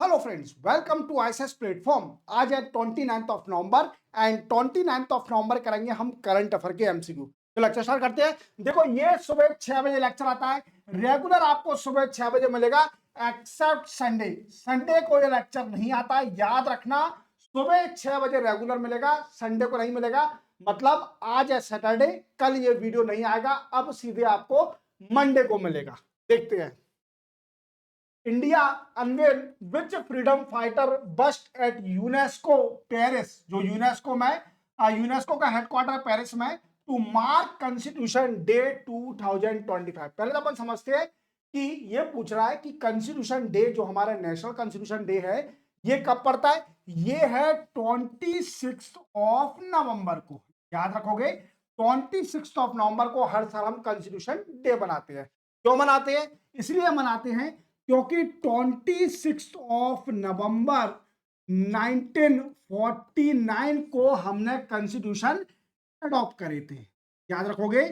Hello friends, welcome to ISS platform. आज है 29 of November and 29 of November करेंगे हम करंट अफेयर के एमसीक्यू। तो लेक्चर स्टार्ट करते हैं। देखो, ये सुबह 6 बजे लेक्चर आता है। रेगुलर आपको सुबह 6 बजे मिलेगा एक्सेप्ट संडे। संडे को ये लेक्चर नहीं आता है, याद रखना। सुबह 6 बजे रेगुलर मिलेगा, संडे को नहीं मिलेगा। मतलब आज है सैटरडे, कल ये वीडियो नहीं आएगा, अब सीधे आपको मंडे को मिलेगा। देखते हैं। India unveil which freedom fighter bust at UNESCO Paris. जो यूनेस्को का हेडक्वार्टर है पेरिस में, टू मार्क कॉन्स्टिट्यूशन डे 2025। पहले तो अपन समझते हैं कि ये पूछ रहा है कि कॉन्स्टिट्यूशन डे, जो हमारा नेशनल कॉन्स्टिट्यूशन डे है, ये कब पड़ता है। ये है 26 ऑफ नवंबर को। याद रखोगे, 26 ऑफ नवंबर को हर साल हम कॉन्स्टिट्यूशन डे बनाते हैं। क्यों मनाते हैं? इसलिए मनाते हैं क्योंकि 26 ऑफ नवंबर 1949 को हमने कॉन्स्टिट्यूशन अडॉप्ट करे थे। याद रखोगे।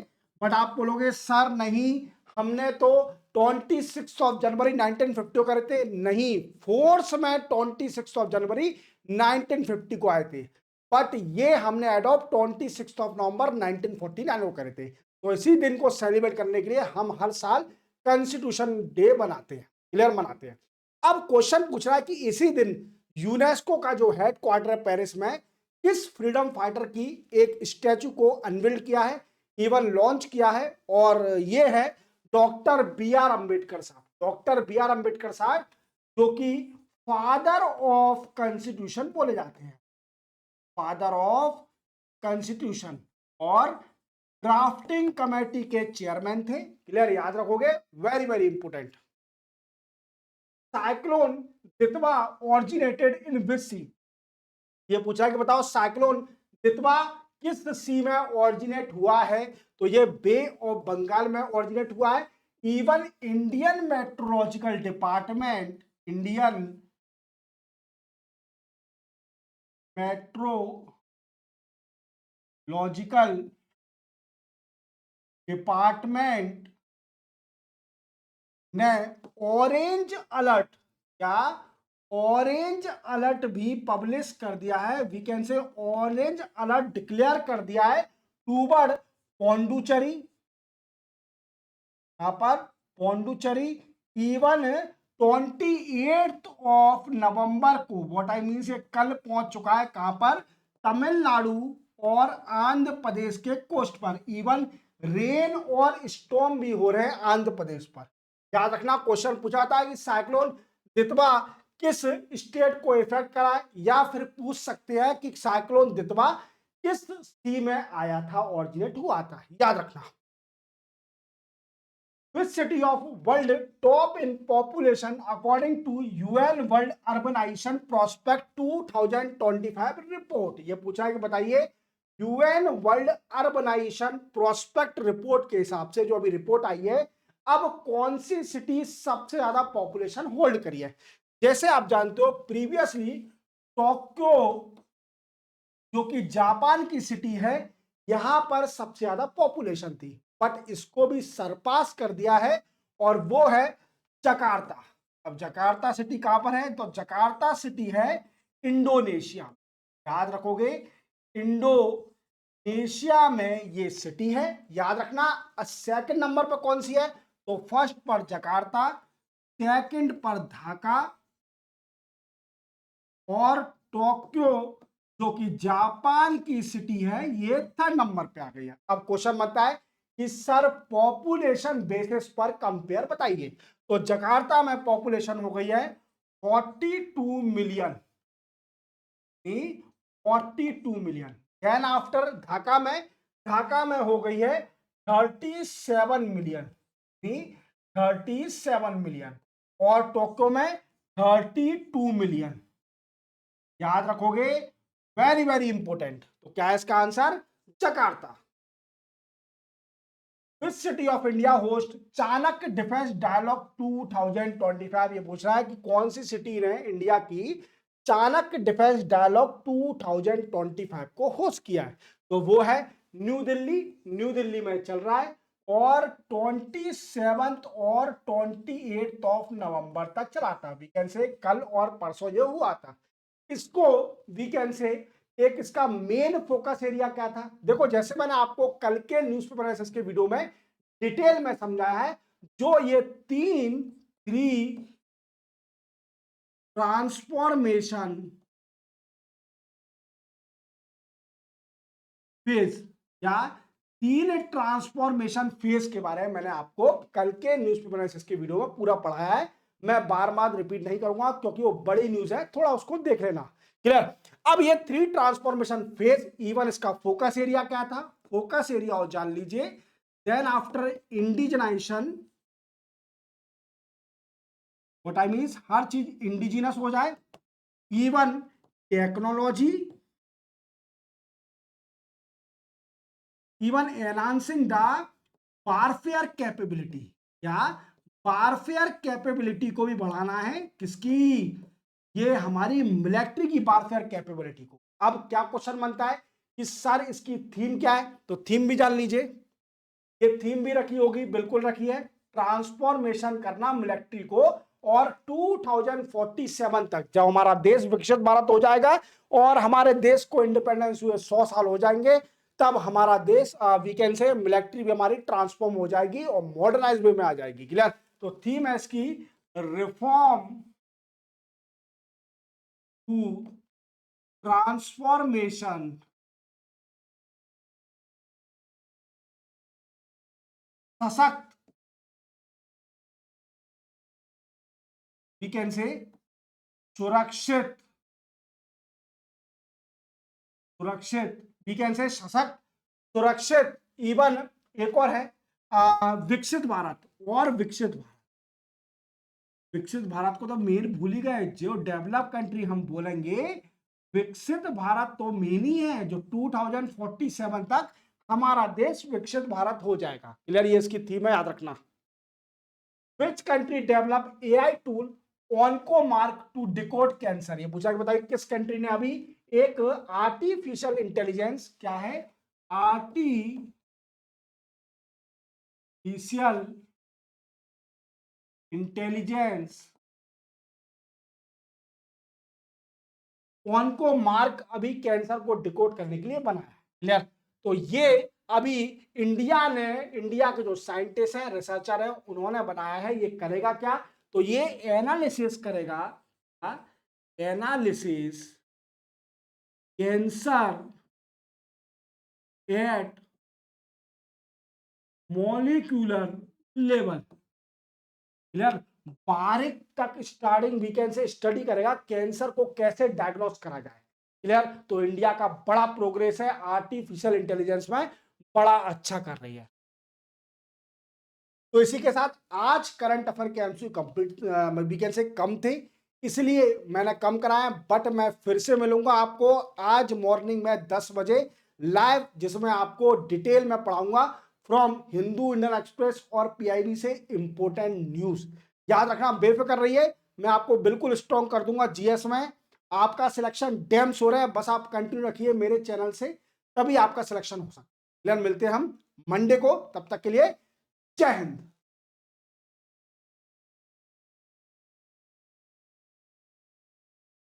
बट आप बोलोगे सर नहीं, हमने तो 26 ऑफ जनवरी 1950 करे थे। नहीं, फोर्स में 26 ऑफ जनवरी 1950 को आए थे, बट ये हमने अडॉप्ट 26 ऑफ नवंबर 1949 को करे थे। तो इसी दिन को सेलिब्रेट करने के लिए हम हर साल कॉन्स्टिट्यूशन डे बनाते हैं, क्लियर मनाते हैं। अब क्वेश्चन पूछ रहा है कि इसी दिन यूनेस्को का जो हेड क्वार्टर है पेरिस में, किस फ्रीडम फाइटर की एक स्टैचू को अनवील किया है, इवन लॉन्च किया है। और ये है डॉक्टर बी आर अम्बेडकर साहब। डॉक्टर बी आर अम्बेडकर साहब, जो कि फादर ऑफ कॉन्स्टिट्यूशन बोले जाते हैं, फादर ऑफ कॉन्स्टिट्यूशन, और ड्राफ्टिंग कमेटी के चेयरमैन थे। क्लियर, याद रखोगे, very very important. Cyclone Ditwah originated in which sea. ये पूछा कि बताओ साइक्लोन दितवा किस सी में ऑरिजिनेट हुआ है। तो ये बे ऑफ बंगाल में ऑरिजिनेट हुआ है। Even Indian meteorological department, Indian meteorological department ने ऑरेंज अलर्ट, क्या ऑरेंज अलर्ट भी पब्लिश कर दिया है। We can say orange alert declare कर दिया है टूवर्ड पौंडुचेरी, यहां पर पौंडुचेरी। इवन 28 ऑफ नवंबर को, व्हाट आई मीन से कल पहुंच चुका है कहां पर, तमिलनाडु और आंध्र प्रदेश के कोस्ट पर। इवन रेन और स्टॉर्म भी हो रहे हैं आंध्र प्रदेश पर। याद रखना, क्वेश्चन पूछा था कि साइक्लोन दितवा किस स्टेट को इफेक्ट करा है, या फिर पूछ सकते हैं कि साइक्लोन दितवा किस सी में आया था, ऑरिजिनेट हुआ था। याद रखना। Which city of world top in population according to UN World Urbanization Prospect 2025 report. ये पूछा है कि बताइए UN world urbanization prospect report के हिसाब से जो अभी रिपोर्ट आई है, अब कौन सी सिटी सबसे ज्यादा पॉपुलेशन होल्ड करी है। जैसे आप जानते हो, प्रीवियसली टोक्यो, जो कि जापान की सिटी है, यहां पर सबसे ज्यादा पॉपुलेशन थी, बट इसको भी सरपास कर दिया है, और वो है जकार्ता। अब जकार्ता सिटी कहां पर है, तो जकार्ता सिटी है इंडोनेशिया। याद रखोगे, इंडोनेशिया में ये सिटी है। याद रखना, सेकंड नंबर पर कौन सी है, तो फर्स्ट पर जकार्ता, सेकंड पर ढाका, और टोक्यो, जो कि जापान की सिटी है, ये थर्ड नंबर पे आ गई है। अब क्वेश्चन बनता है कि सर पॉपुलेशन बेसिस पर कंपेयर बताइए। तो जकार्ता में पॉपुलेशन हो गई है 42 million, 42 million. Then after Dhaka में हो गई है 37 मिलियन, 37 मिलियन, और टोक्यो में 32 मिलियन। याद रखोगे, वेरी वेरी इंपोर्टेंट। तो क्या है इसका answer, Jakarta. Which city of India host Chanakya defence dialogue 2025। ये पूछ रहा है कि कौन सी सिटी ने इंडिया की चाणक्य डिफेंस डायलॉग 2025 को होस्ट किया है। तो वो है न्यू दिल्ली। न्यू दिल्ली में चल रहा है, और 27 और 28 ऑफ नवंबर तक चला था। वी कैन से कल और परसों ये हुआ था। इसको वी कैन से एक इसका मेन फोकस एरिया क्या था, देखो जैसे मैंने आपको कल के न्यूज़पेपर एनालिसिस के वीडियो में डिटेल में समझाया है, जो ये थ्री ट्रांसफॉर्मेशन फेज या 3 ट्रांसफॉर्मेशन फेज के बारे में मैंने आपको कल के न्यूज़पेपर एनालिसिस के वीडियो में पूरा पढ़ाया है। मैं बार बार रिपीट नहीं करूंगा क्योंकि वो बड़ी न्यूज है, थोड़ा उसको देख लेना। क्लियर। अब ये 3 ट्रांसफॉर्मेशन फेज, इवन इसका फोकस एरिया क्या था, फोकस एरिया और जान लीजिए। Then after indigenisation, what I means, हर चीज इंडिजिनस हो जाए, even technology, even enhancing the warfare capability, या वारफेयर कैपेबिलिटी को भी बढ़ाना है। किसकी, ये हमारी मिलिट्री की वारफेयर कैपेबिलिटी को। अब क्या क्वेश्चन बनता है कि सर इसकी थीम क्या है, तो थीम भी जान लीजिए। ये थीम भी रखी होगी, बिल्कुल रखी है, ट्रांसफॉर्मेशन करना मिलिट्री को, और 2047 तक जब हमारा देश विकसित भारत हो जाएगा और हमारे देश को इंडिपेंडेंस हुए 100 साल हो जाएंगे, तब हमारा देश वीकेंड से मिलिट्री भी हमारी ट्रांसफॉर्म हो जाएगी और मॉडर्नाइज वे में आ जाएगी। क्लियर। तो थीम है इसकी रिफॉर्म टू ट्रांसफॉर्मेशन सशक्त, वीकेंड से सुरक्षित, सुरक्षित, वीकेंड से सशक्त, सुरक्षित, इवन एक और है विकसित भारत, और विकसित भारत। विकसित भारत को तो मेन भूल ही गए, जो डेवलप कंट्री हम बोलेंगे, विकसित भारत तो मेन ही है, जो 2047 तक हमारा देश विकसित भारत हो जाएगा। क्लियर, ये इसकी थीम है, याद रखना। Which country develop AI tool OncoMark to decode cancer, ये पूछा कि बताइए किस कंट्री ने अभी एक आर्टिफिशियल इंटेलिजेंस, क्या है, आर्टिफिशियल इंटेलिजेंस ऑनको मार्क अभी कैंसर को डिकोड करने के लिए बनाया है। क्लियर। तो ये अभी इंडिया ने, इंडिया के जो साइंटिस्ट हैं, रिसर्चर हैं, उन्होंने बनाया है। ये करेगा क्या, तो ये एनालिसिस करेगा, analysis cancer at molecular level. Clear, बारीक तक स्टार्टिंग वीकेंड से स्टडी करेगा कैंसर को कैसे डायग्नोस करा जाए। क्लियर। तो इंडिया का बड़ा प्रोग्रेस है आर्टिफिशियल इंटेलिजेंस में, बड़ा अच्छा कर रही है। तो इसी के साथ आज करंट अफेयर के एमसीक्यू कंप्लीट वीकेंड से कम थे, इसलिए मैंने कम कराया, बट मैं फिर से मिलूंगा आपको आज मॉर्निंग में 10 बजे लाइव, जिसमें आपको डिटेल में पढ़ाऊंगा फ्रॉम हिंदू इंडियन एक्सप्रेस और पीआईबी से इंपोर्टेंट न्यूज। याद रखना, बेफिक्र रहिए, मैं आपको बिल्कुल स्ट्रॉन्ग कर दूंगा जीएस में। आपका सिलेक्शन डैम हो रहा है, बस आप कंटिन्यू रखिए मेरे चैनल से, तभी आपका सिलेक्शन हो सकता है। मिलते हैं हम मंडे को, तब तक के लिए जय हिंद।